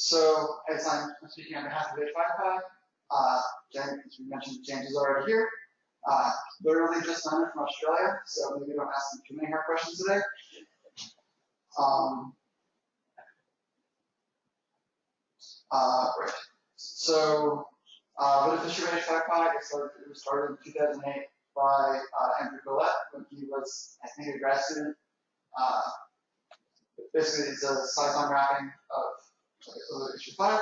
So as I'm speaking on behalf of h5py, as we mentioned, James is already here. Literally just landed from Australia, so maybe don't ask him too many hard questions today. Right. So, with the issue of h5py, it was started in 2008 by Andrew Collette when he was, I think, a grad student. Basically, it's a Cython wrapping of issue 5.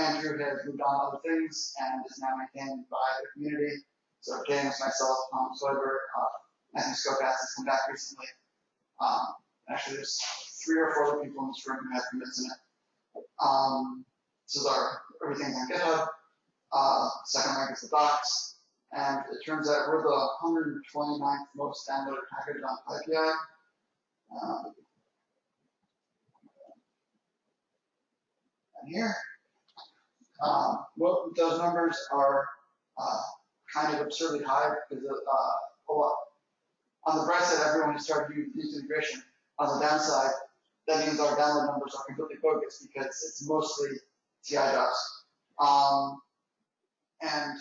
Andrew has moved on to other things and is now maintained by the community. So James, myself, Tom Soiber, Matthew Skopatz has come back recently. Actually, there's 3 or 4 other people in this room who have commits in it. So everything's on GitHub. Second link is the docs. And it turns out we're the 129th most downloaded package on h5py. And here. Well, those numbers are kind of absurdly high because a lot. On the bright side, everyone has started using integration. On the downside, that means our download numbers are completely bogus because it's mostly TI jobs. And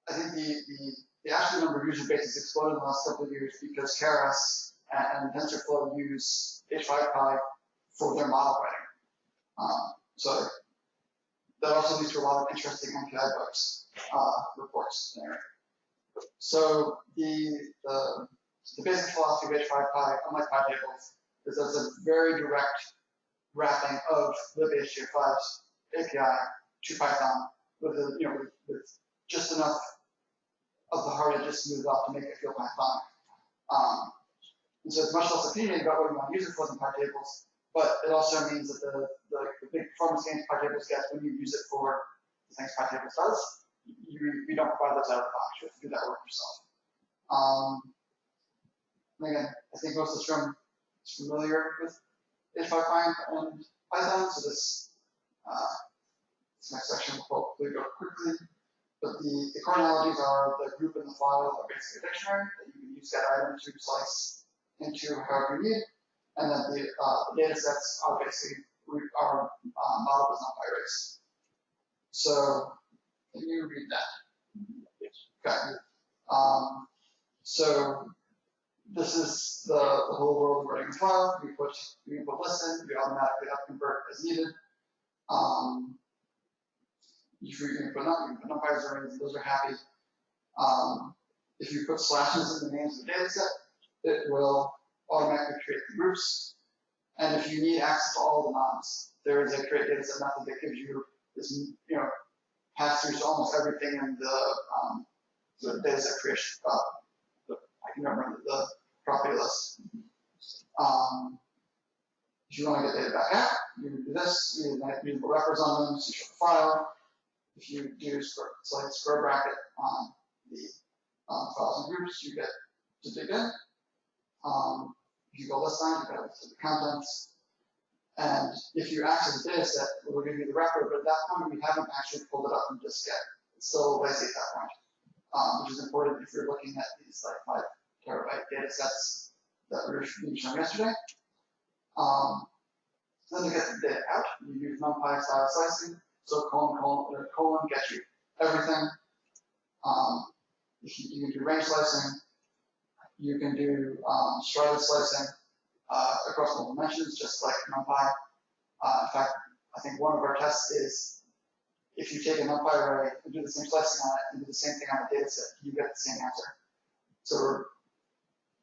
I think the absolute number of user bases exploded in the last couple of years because Keras and TensorFlow use h5py for their model writing. So that also leads to a lot of interesting MPI bugs reports there. So the basic philosophy of h5py, unlike PyTables, is that it's a very direct wrapping of libh5's API to Python with with just enough of the hard edges smoothed off to make it feel Pythonic. And so it's much less opinionated about what you want to use it for than PyTables, but it also means that the big performance gains PyTables gets when you use it for the things PyTables does, you don't provide those out of the box. You have to do that work yourself. Again, I think most of this room is familiar with h5py and Python, so this next section will hopefully go quickly. But the core analogies are the group and the file are basically a dictionary that you can use that item to slice into however you need. And then the data sets are basically our model does not by race. So can you read that? Okay. So this is the whole world of writing a file. We can put listen, we automatically upconvert as needed. You can put numpys arrays, those are happy. If you put slashes in the names of the data set, it will automatically create the groups. And if you need access to all the nonce, there is a create dataset method that gives you this, pass through to almost everything in the dataset creation. I can remember the property list. If you want to get data back out, you do this. You have usable wrappers on them, so you show the file. If you do select square bracket on the files and groups, you get to dig in. If you go list line, you get to the contents. And if you access the data set, it will give you the wrapper, but at that point, we haven't actually pulled it up from disk yet. It's still lazy at that point, which is important if you're looking at these like 5 terabyte data sets that we were being shown yesterday. Then to get the data out, you use NumPy style slicing. So colon gets you everything. You can do range slicing. You can do strided slicing across multiple dimensions, just like NumPy. In fact, I think one of our tests is if you take a NumPy array and do the same slicing on it and do the same thing on the data set, you get the same answer. So we're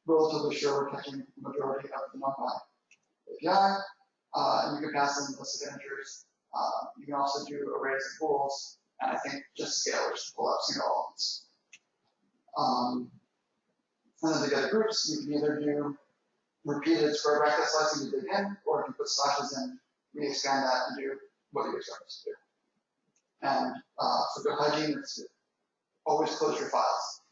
relatively sure we're catching the majority of the NumPy API. And you can pass in a list of integers. You can also do arrays and pools, and I think just scalars to pull out single elements. And then to get groups, you can either do repeated square bracket slicing to dig in, or if you put slashes in, we expand that and do what you expect us to do. And for good hygiene, it's always close your files.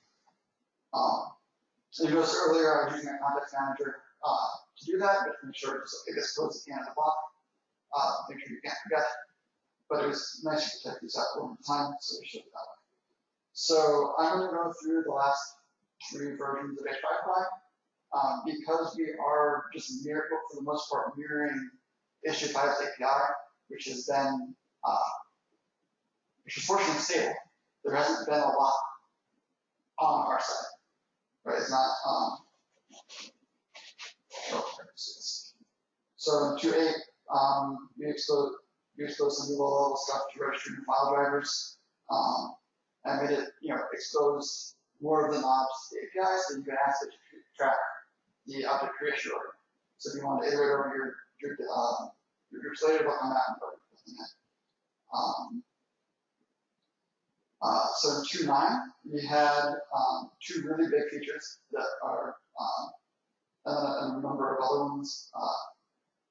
So you noticed earlier I was using a context manager to do that, but to make sure it gets closed at the end of the block. Make sure you can't forget. But it was nice to check these out one at a time, so we showed it that way. So I'm going to go through the last 3 versions of h5py because we are just for the most part mirroring h5py API, which has been, which is fortunately stable. There hasn't been a lot on our side, right? It's not, so in 2.8, we exposed some new low-level stuff to registry and file drivers, and made it, exposed more of the knobs to the APIs, so you can ask it to track the object creation order. So if you want to iterate over your groups later, they'll come out and put it. So in 2.9, we had two really big features that are, and a number of other ones.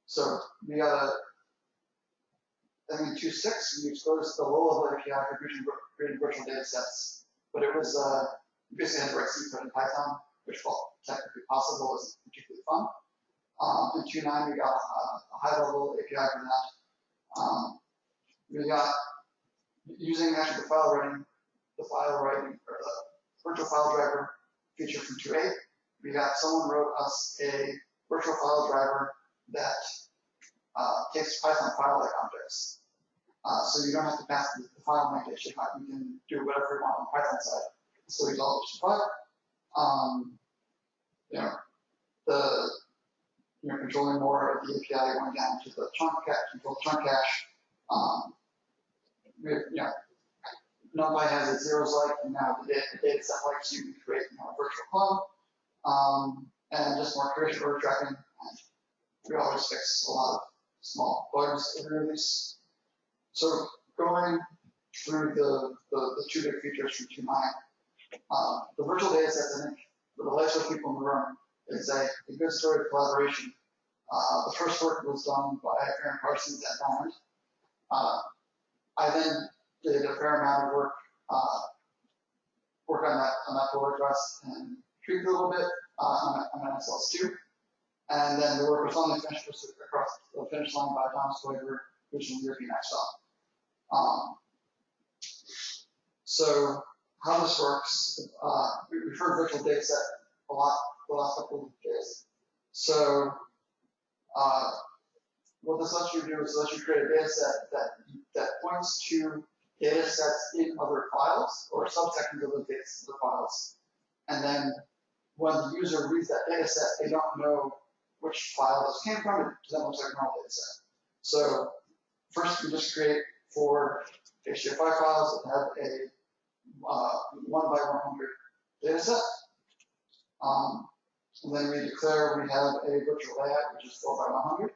So we got in 2.6, we exposed the low-level API for creating virtual data sets, but it was, you basically had to write C code in Python, which, while technically possible, isn't particularly fun. In 2.9, we got a high-level API for that. We got, using actually the file writing, or the virtual file driver feature from 2.8, we got someone wrote us a virtual file driver that takes Python file-like objects. So you don't have to pass the file name to h5py. You can do whatever you want on the Python side. So it's all h5py. Controlling more of the API going down to the chunk cache, control chunk cache. NumPy has its zeros like, and now the data set likes, you can create a virtual clone, and just more creation order tracking. And we always fix a lot of small bugs every release. So going through the two big features from 2.9, the virtual data sets, I think, for the lights of people in the room, is a good story of collaboration. The first work was done by Aaron Parsons at Diamond. I then did a fair amount of work on that pull request and tweaked a little bit on SLS2. And then the work was only finished across the finish line by Thomas Flavor, who's from European XStop. So how this works, we've heard virtual data set a lot the last couple of days. So what this lets you do is let you create a data set that points to data sets in other files or subsections of those data sets or files. And then when the user reads that data set, they don't know which file those came from. It doesn't look like a normal data set. So first, we just create 4 h5py files that have a 1 by 100 data set. And then we declare we have a virtual layout, which is 4 by 100.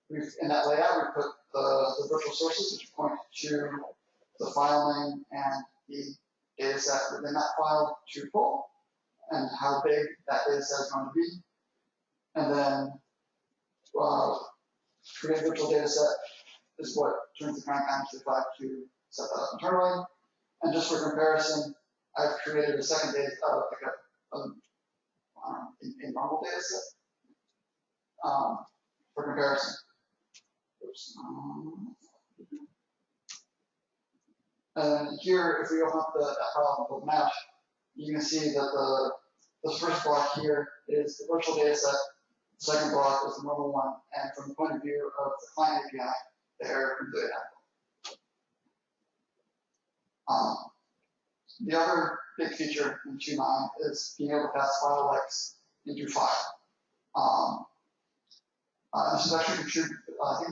In that layout, we put the virtual sources, which point to the file name and the data set within that file to pull, and how big that data set is going to be. And then create virtual data set is what turns the crank on to 5 to set that up internally. And just for comparison, I've created a second data, a normal data set for comparison. Oops. And here, if we open up that file and pull them out, you can see that the first block here is the virtual data set. The second block is the normal one. And from the point of view of the client API, they're completely identical. The other big feature in 2.9 is being able to pass file likes into file. This is actually contributed. I think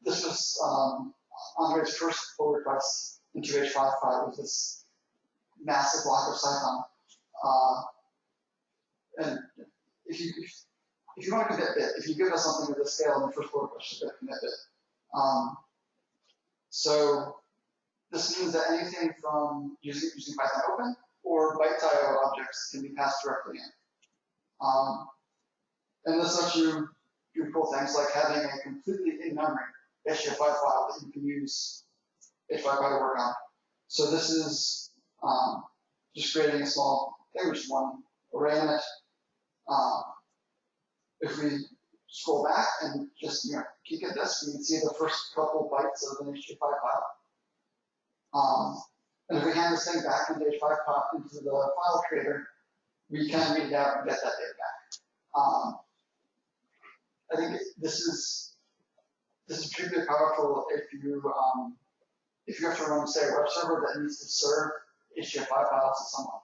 this was Andre's first pull request into h5py with this massive block of Python. And if you want to commit bit, if you give us something of this scale in the first pull request, you commit bit. So this means that anything from using Python open or byte.io objects can be passed directly in. And this lets you do cool things like having a completely in-memory h5py file that you can use h5py to work on. So this is just creating a small thing, which is one array in it. If we scroll back and just peek at this, we can see the first couple bytes of an h5py file. And if we hand this thing back into h5py into the file creator, we can read it out and get that data back. I think this is particularly powerful if you have to run, say, a web server that needs to serve h5 files to someone.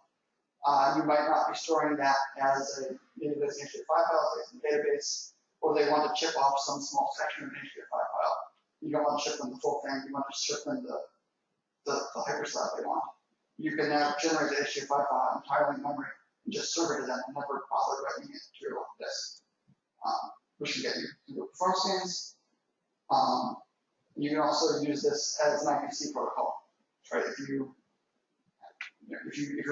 You might not be storing that as a native h5 file, like in the database, or they want to chip off some small section of an h5 file. You don't want to ship them the full thing. You want to ship them the hyperslab they want. You can now generate the h5 file entirely in memory and just serve it to them and never bother writing it to your local disk, which can get you good performance gains. You can also use this as an IPC protocol, right? If you're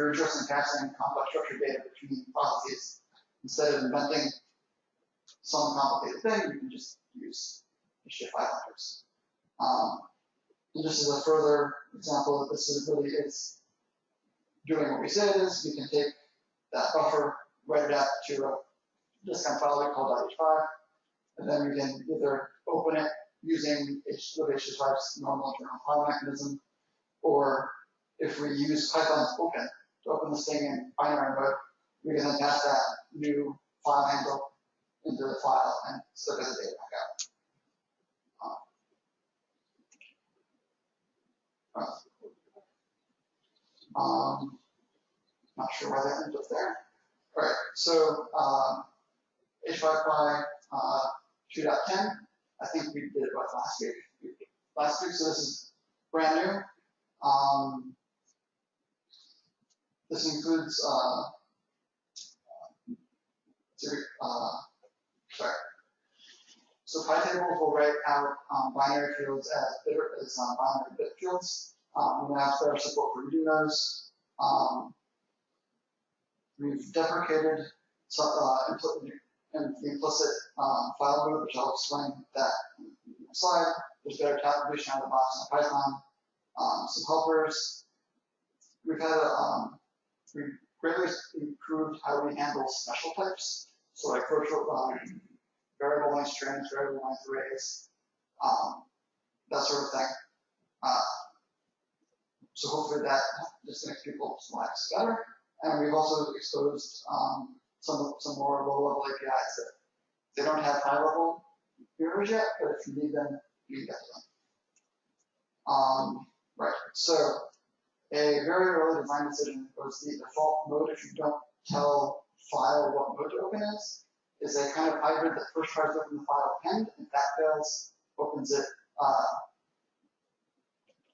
interested in passing complex structured data between processes, instead of inventing some complicated thing, you can just use h5 headers. And just as a further example that this is really is doing what we say it is, we can take that buffer, write it out to a discount file we call .h5, and then we can either open it using h5's normal internal file mechanism, or if we use Python's open to open this thing in binary mode, we can then pass that new file handle into the file and slip the data back out. Not sure why that ended up there. All right, so h5py 2.10, I think we did it last week. So this is brand new. This includes, so PyTables will write out binary fields as binary bit fields. We now have better support for reading those. We've deprecated the implicit file mode, which I'll explain that in the next slide. There's better tabulation out of the box in Python. Some helpers. We've greatly improved how we handle special types. So like virtual variable length strings, variable length arrays, that sort of thing. So hopefully that just makes people's lives better. And we've also exposed some more low-level APIs that they don't have high-level mirrors yet, but if you need them, you can get them. Right. So a very early design decision was the default mode if you don't tell file what mode to open is a kind of hybrid that first tries to open the file append. If that fails, opens it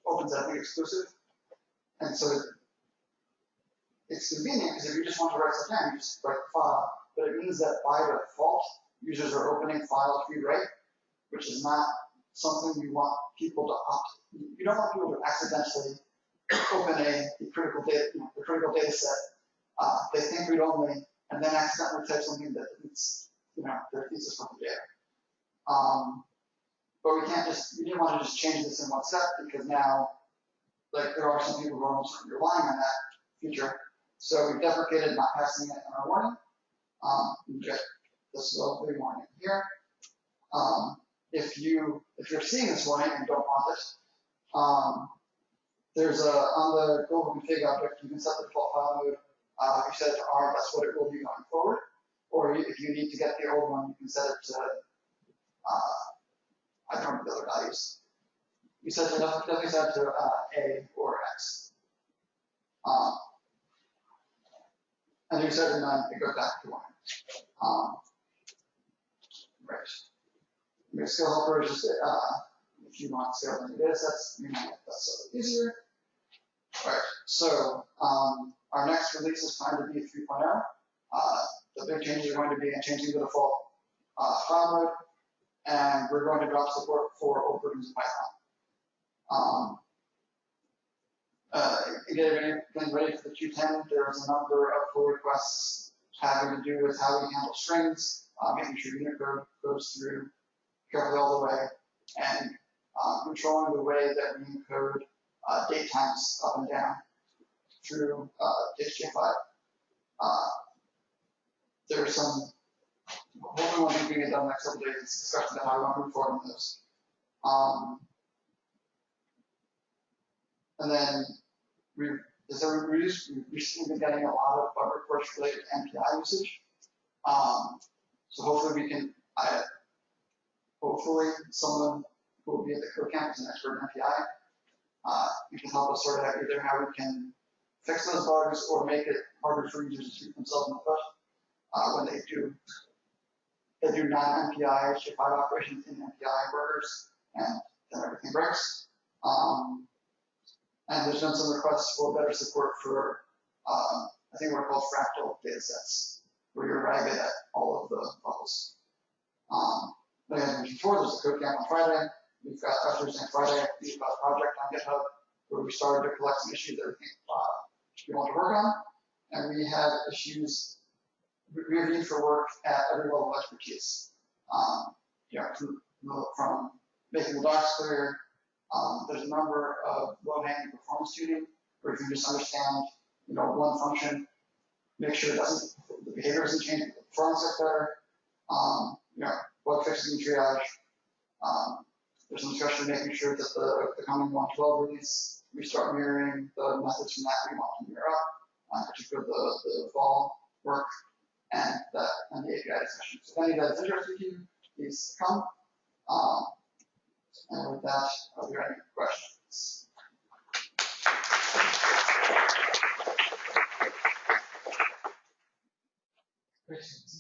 I think exclusive. And so it's convenient because if you just want to write something, you just write the file. But it means that by default, users are opening file to rewrite, which is not something you want people to opt. You don't want people to accidentally open the critical data set. They think read only, and then accidentally type something that deletes, their thesis from the data. But we didn't want to just change this in one step because now, there are some people who are almost relying on that feature. So we deprecated not passing it in our warning. You get this lovely warning here. If you're seeing this warning and don't want it, there's on the global config object, you can set the default file mode. If you set it to R, that's what it will be going forward. Or if you need to get the old one, you can set it to, I don't remember the other values. You set it definitely set it to A or X. And you set it to none, it goes back to 1. Right. Your scale helper is just, if you want to scale in the data sets, you might make that so easier. Right. So our next release is planned to be 3.0. The big changes are going to be changing the default file mode, and we're going to drop support for old versions of Python. Getting ready for the 2.10, there's a number of pull requests having to do with how we handle strings, making sure unit code goes through carefully all the way, and controlling the way that we encode date times up and down through HJ5. There's some, hopefully one thing we get done in the next couple days is discussion about how we want to move forward on those. And then we've recently been getting a lot of bug reports related to MPI usage. So hopefully we can, hopefully someone who will be at the code camp is an expert in MPI. You can help us sort out either how we can fix those bugs or make it harder for users to shoot themselves in the foot when they do non-MPI h5 operations in MPI workers, and then everything breaks. And there's been some requests for better support for, I think what are called fractal data sets, where you're ragged at all of the bubbles. Like I mentioned before, there's a code camp on Friday. We've got Thursday and Friday, we've got a project on GitHub where we started to collect some issues that we think we want to work on. And we had issues, we have need for work at every level of expertise. From making the docs clear, there's a number of low-hanging performance tuning where if you just understand, one function, make sure the behavior doesn't change, the performance gets better. Bug fixing and triage. There's some discussion of making sure that the coming 112 release, we start mirroring the methods from that we want to mirror up, particularly the vol work and the API discussion. So if any of that is interesting to you, please come. And with that, are there any questions? Questions?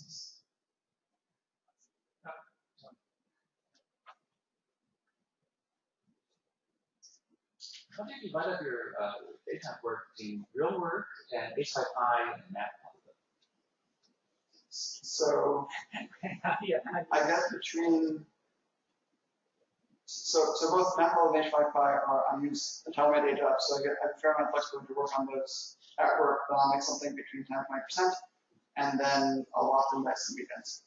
How do you divide up your daytime work between real work and h5py and math? So I guess between so both MATLAB and h5py I use entirely my day job, so I get a fair amount of flexibility to work on those at work, but I'll make something between 10 and 20%, and then I'll often make some weekends.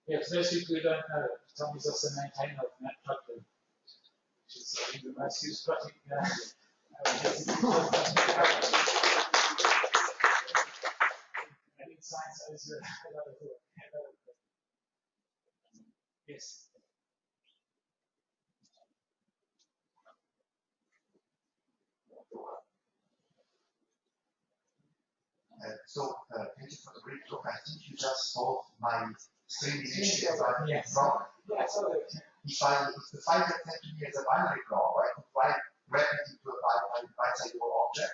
Yeah, because most people who don't know, Tom is also a maintainer of NetPlugin, which is I think the most used plugin. I think science is a lot of work. Yes. Thank you for the great talk. I think you just solved my streaming problem. Yeah, I saw that. If the file gets sent to me as a binary blob, I could wrap it into a byte-sizable object,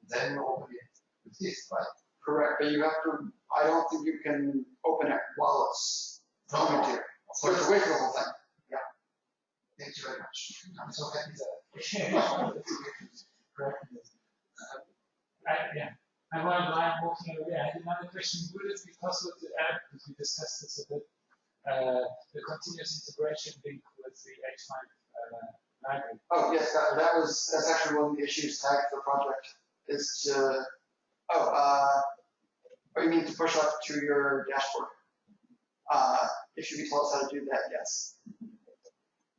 and then open it with this, right? Correct, but you have to, I don't think you can open it while it's coming to you. So it's wait for the whole thing. Yeah. Thank you very much. I'm so happy that. I want to line walking away. I had another question. Would it be possible to add, because we discussed this a bit, the continuous integration link with the h5 library? Oh yes, that's actually one of the issues tagged for the project is to you mean to push up to your dashboard. If you can tell us how to do that, yes.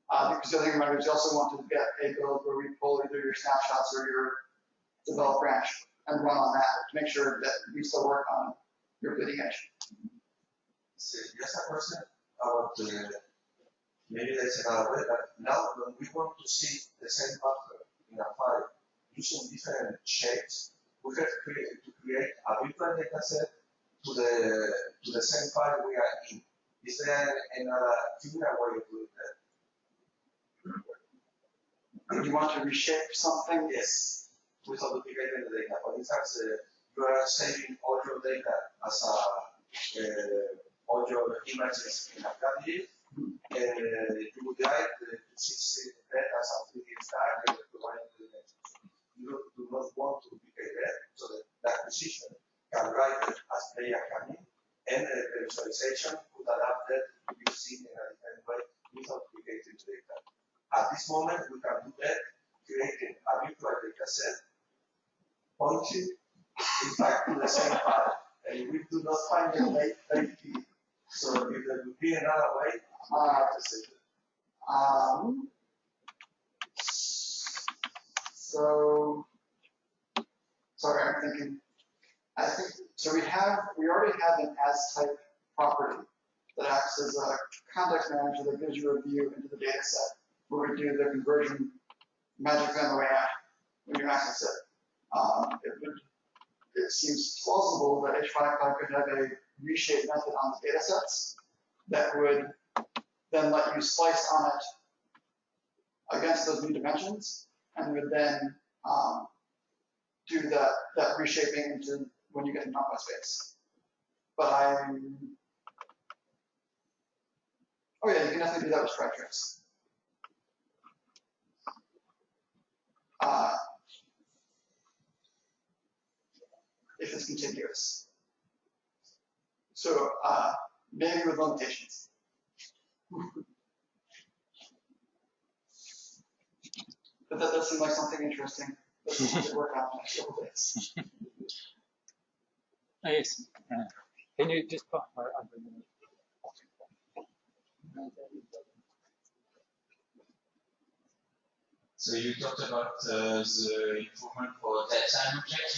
Because the other thing remember is you also want to get a build where we pull either your snapshots or your develop branch and run on that to make sure that we still work on your bleeding edge. So just a question about maybe there's another way, but now when we want to see the same pattern in a file using different shapes, we have to create a virtual data set to the same file we are in. Is there another similar way of doing that? You want to reshape something? Yes, without duplicating the data. For instance, you are saving all your data as all your images in a category, and you would like to see that as a 3D stack and provide the next. You do not want to duplicate that, so that acquisition can write it as data coming, and the visualization could adapt that to be seen in a different way without duplicating the data. At this moment, we can do that, creating a virtual data set, pointing in fact to the same file, and we do not find the late key. So if there would be another way, I have to say that. Sorry, I'm thinking. I think so. We already have an as type property that acts as a context manager that gives you a view into the data set where we do the conversion magically on the way out when you access it. It seems plausible that h5py could have a reshape method on the data sets that would then let you slice on it against those new dimensions, and would then do that reshaping into when you get to non-by space. But oh yeah, you can definitely do that with strike tricks. If it's contiguous. So maybe with limitations. But that does seem like something interesting that we should work on in the next couple days. Oh, yes. Can you just put So you talked about the improvement for dead-time objects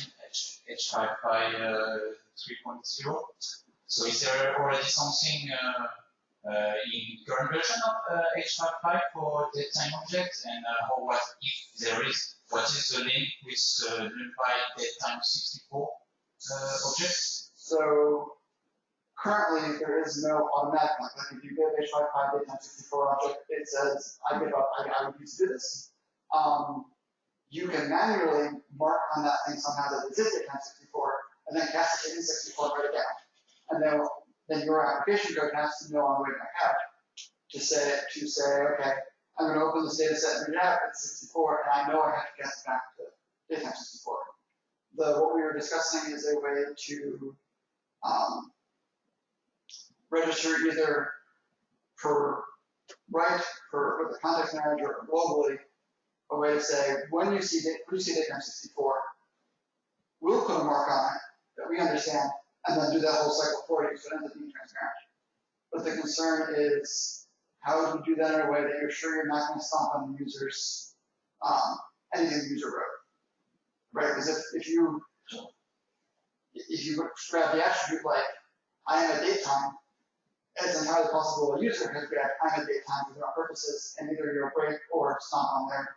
in h5py 3.0. So is there already something in current version of h5py for dead-time objects? And what if there is, what is the link with NumPy dead-time 64 objects? So currently there is no automatic link. Like if you give h5py dead-time 64 object, it says, I give up, I would use to do this. You can manually mark on that thing somehow that it is dead-time 64, and then cast it in 64 and write it down. And then your application code has to know on the way back out to say, okay, I'm going to open this data set and read it out at 64, and I know I have to cast it back to dead-time 64. What we were discussing is a way to register either per write, with the context manager, or globally, a way to say, when you see dead-time 64, we'll put a mark on it that we understand, and then do that whole cycle for you, so it ends up being transparent. But the concern is, how do you do that in a way that you're sure you're not going to stomp on the user's, anything the user wrote, right? Because if you grab the attribute like, I am a date time, it's entirely possible a user has grabbed I'm a date time for their own purposes, and either you'll break or stomp on there,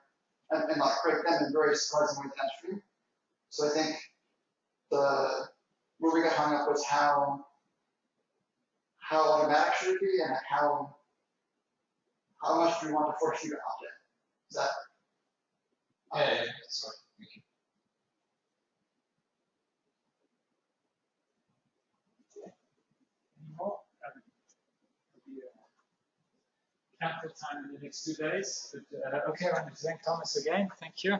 and like break them in very surprising ways downstream. So I think where we got hung up was how automatic should it be, and how much do we want to force you to opt in? Is that? Yeah, sorry. Thank you. any more? Ample time in the next 2 days. But, okay, I want to thank Thomas again. Thank you.